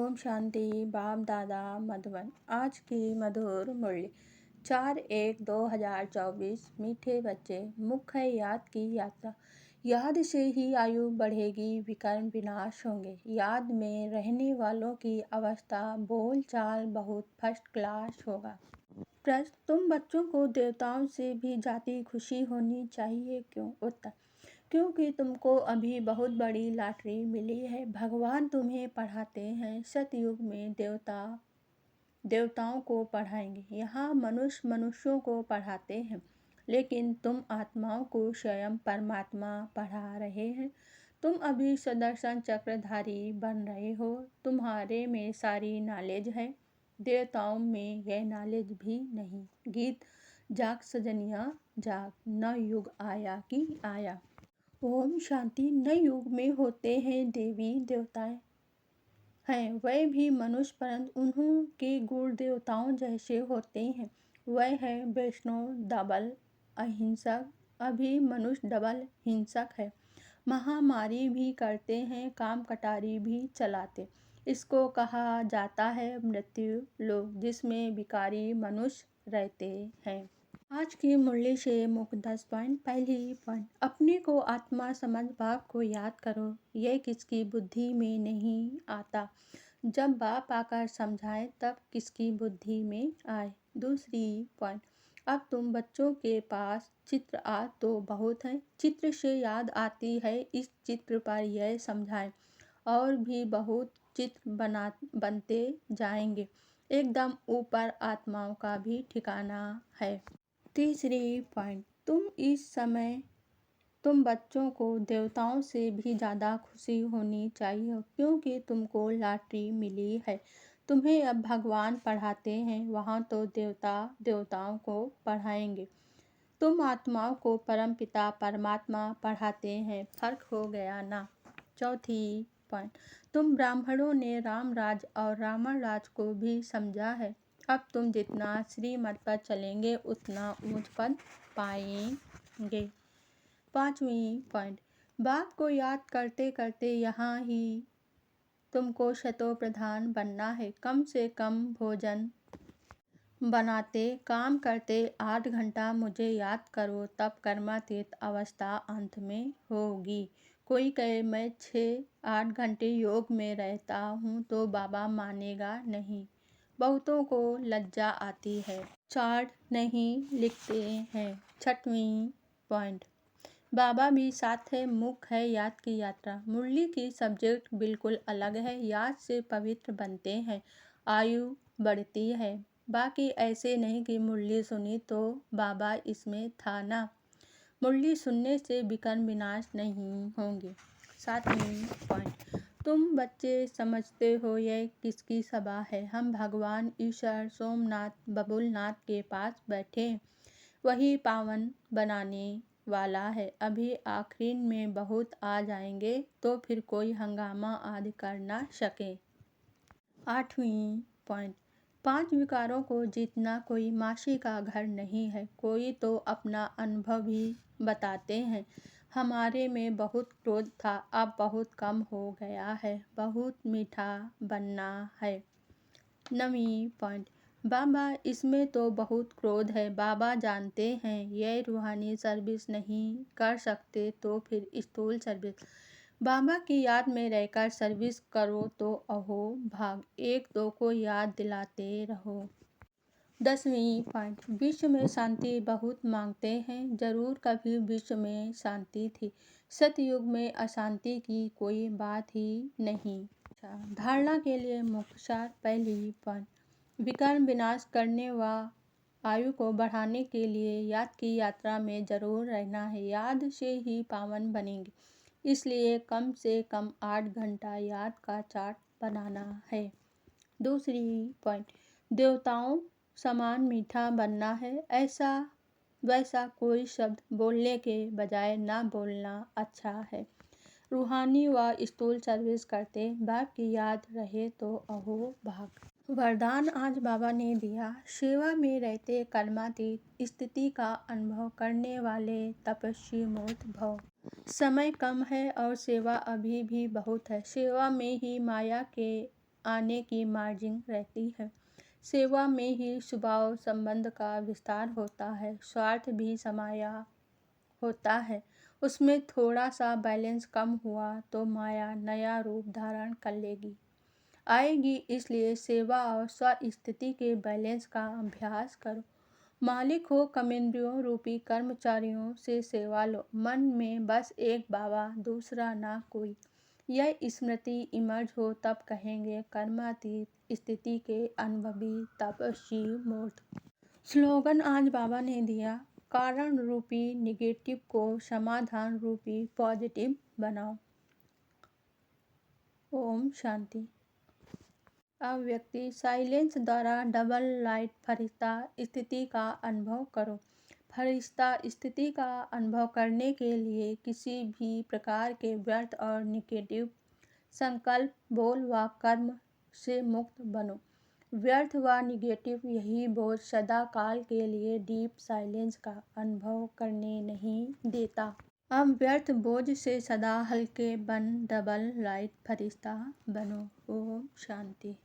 ओम शांति। बाप दादा मधुबन। आज की मधुर मुरली 4/1/2024। मीठे बच्चे, मुख्य याद की यात्रा। याद से ही आयु बढ़ेगी, विकर्म विनाश होंगे। याद में रहने वालों की अवस्था बोल चाल बहुत फर्स्ट क्लास होगा। प्रश्न, तुम बच्चों को देवताओं से भी ज़्यादा खुशी होनी चाहिए, क्यों? उत्तर, क्योंकि तुमको अभी बहुत बड़ी लॉटरी मिली है। भगवान तुम्हें पढ़ाते हैं, सतयुग में देवताओं को पढ़ाएंगे। यहाँ मनुष्य मनुष्यों को पढ़ाते हैं, लेकिन तुम आत्माओं को स्वयं परमात्मा पढ़ा रहे हैं। तुम अभी सुदर्शन चक्रधारी बन रहे हो। तुम्हारे में सारी नॉलेज है, देवताओं में यह नॉलेज भी नहीं। गीत, जाग सजनिया जाग, न युग आया कि आया। ओम शांति। नए युग में होते हैं देवी देवताएं हैं, वह भी मनुष्य, परंतु उन्हों के गुण देवताओं जैसे होते हैं। वह है वैष्णव डबल अहिंसक, अभी मनुष्य डबल हिंसक है। महामारी भी करते हैं, काम कटारी भी चलाते। इसको कहा जाता है मृत्यु लोक, जिसमें विकारी मनुष्य रहते हैं। आज की मुरली से मुख्य 10 पॉइंट। पहली पॉइंट, अपने को आत्मा समझ बाप को याद करो। यह किसकी बुद्धि में नहीं आता। जब बाप आकर समझाए तब किसकी बुद्धि में आए। दूसरी पॉइंट, अब तुम बच्चों के पास चित्र तो बहुत हैं, चित्र से याद आती है, इस चित्र पर यह समझाएं। और भी बहुत चित्र बनते जाएंगे, एकदम ऊपर आत्माओं का भी ठिकाना है। तीसरी पॉइंट, तुम बच्चों को देवताओं से भी ज़्यादा खुशी होनी चाहिए, क्योंकि तुमको लॉटरी मिली है। तुम्हें अब भगवान पढ़ाते हैं, वहाँ तो देवताओं को पढ़ाएंगे। तुम आत्माओं को परमपिता परमात्मा पढ़ाते हैं, फर्क हो गया ना। चौथी पॉइंट, तुम ब्राह्मणों ने राम राज और रावण राज को भी समझा है। अब तुम जितना श्रीमत पर चलेंगे उतना ऊंच पद पाएंगे। पांचवी पॉइंट, बाप को याद करते करते यहाँ ही तुमको शतो प्रधान बनना है। कम से कम भोजन बनाते काम करते 8 घंटा मुझे याद करो, तब कर्मातीत अवस्था अंत में होगी। कोई कहे मैं 6-8 घंटे योग में रहता हूँ तो बाबा मानेगा नहीं। बहुतों को लज्जा आती है, चार्ट नहीं लिखते हैं। छठवीं पॉइंट, बाबा भी साथ है, मुख्य है याद की यात्रा। मुरली की सब्जेक्ट बिल्कुल अलग है। याद से पवित्र बनते हैं, आयु बढ़ती है। बाकी ऐसे नहीं कि मुरली सुनी तो बाबा इसमें था ना। मुरली सुनने से विकर्म विनाश नहीं होंगे। सातवीं पॉइंट, तुम बच्चे समझते हो यह किसकी सभा है। हम भगवान ईश्वर सोमनाथ बबुलनाथ के पास बैठे, वही पावन बनाने वाला है। अभी आखिरी में बहुत आ जाएंगे तो फिर कोई हंगामा आदि कर ना सके। आठवीं पॉइंट, 5 विकारों को जीतना कोई मासी का घर नहीं है। कोई तो अपना अनुभव भी बताते हैं, हमारे में बहुत क्रोध था, अब बहुत कम हो गया है, बहुत मीठा बनना है। 9वीं पॉइंट, बाबा इसमें तो बहुत क्रोध है, बाबा जानते हैं यह रूहानी सर्विस नहीं कर सकते तो फिर स्थूल सर्विस। बाबा की याद में रहकर सर्विस करो तो अहो भाग, 1-2 को याद दिलाते रहो। 10वीं पॉइंट, विश्व में शांति बहुत मांगते हैं, जरूर कभी विश्व में शांति थी। सतयुग में अशांति की कोई बात ही नहीं। धारणा के लिए मुख्य सार। पहली पॉइंट, विकर्म विनाश करने व आयु को बढ़ाने के लिए याद की यात्रा में जरूर रहना है। याद से ही पावन बनेंगे, इसलिए कम से कम 8 घंटा याद का चार्ट बनाना है। दूसरी पॉइंट, देवताओं समान मीठा बनना है। ऐसा वैसा कोई शब्द बोलने के बजाय ना बोलना अच्छा है। रूहानी व स्थूल सर्विस करते बाप की याद रहे तो अहो भाग। वरदान आज बाबा ने दिया, सेवा में रहते कर्मातीत स्थिति का अनुभव करने वाले तपस्वी मूर्त भव। समय कम है और सेवा अभी भी बहुत है। सेवा में ही माया के आने की मार्जिन रहती है। सेवा में ही स्वभाव संबंध का विस्तार होता है, स्वार्थ भी समाया होता है। उसमें थोड़ा सा बैलेंस कम हुआ तो माया नया रूप धारण कर लेगी आएगी। इसलिए सेवा और स्वस्थिति के बैलेंस का अभ्यास करो। मालिक हो कमेंद्रियों रूपी कर्मचारियों से सेवा लो। मन में बस एक बाबा, दूसरा ना कोई। यह स्मृति इमर्ज हो तब कहेंगे कर्मातीत स्थिति के अनुभवी तब शिव मूर्त। स्लोगन आज बाबा ने दिया, कारण रूपी निगेटिव को समाधान रूपी पॉजिटिव बनाओ। ओम शांति। अब व्यक्ति साइलेंस द्वारा डबल लाइट फरिश्ता स्थिति का अनुभव करो। फरिश्ता स्थिति का अनुभव करने के लिए किसी भी प्रकार के व्यर्थ और निगेटिव संकल्प, बोल व कर्म से मुक्त बनो। व्यर्थ व निगेटिव यही बोझ सदा काल के लिए डीप साइलेंस का अनुभव करने नहीं देता। अब व्यर्थ बोझ से सदा हल्के बन डबल लाइट फरिश्ता बनो। ओम शांति।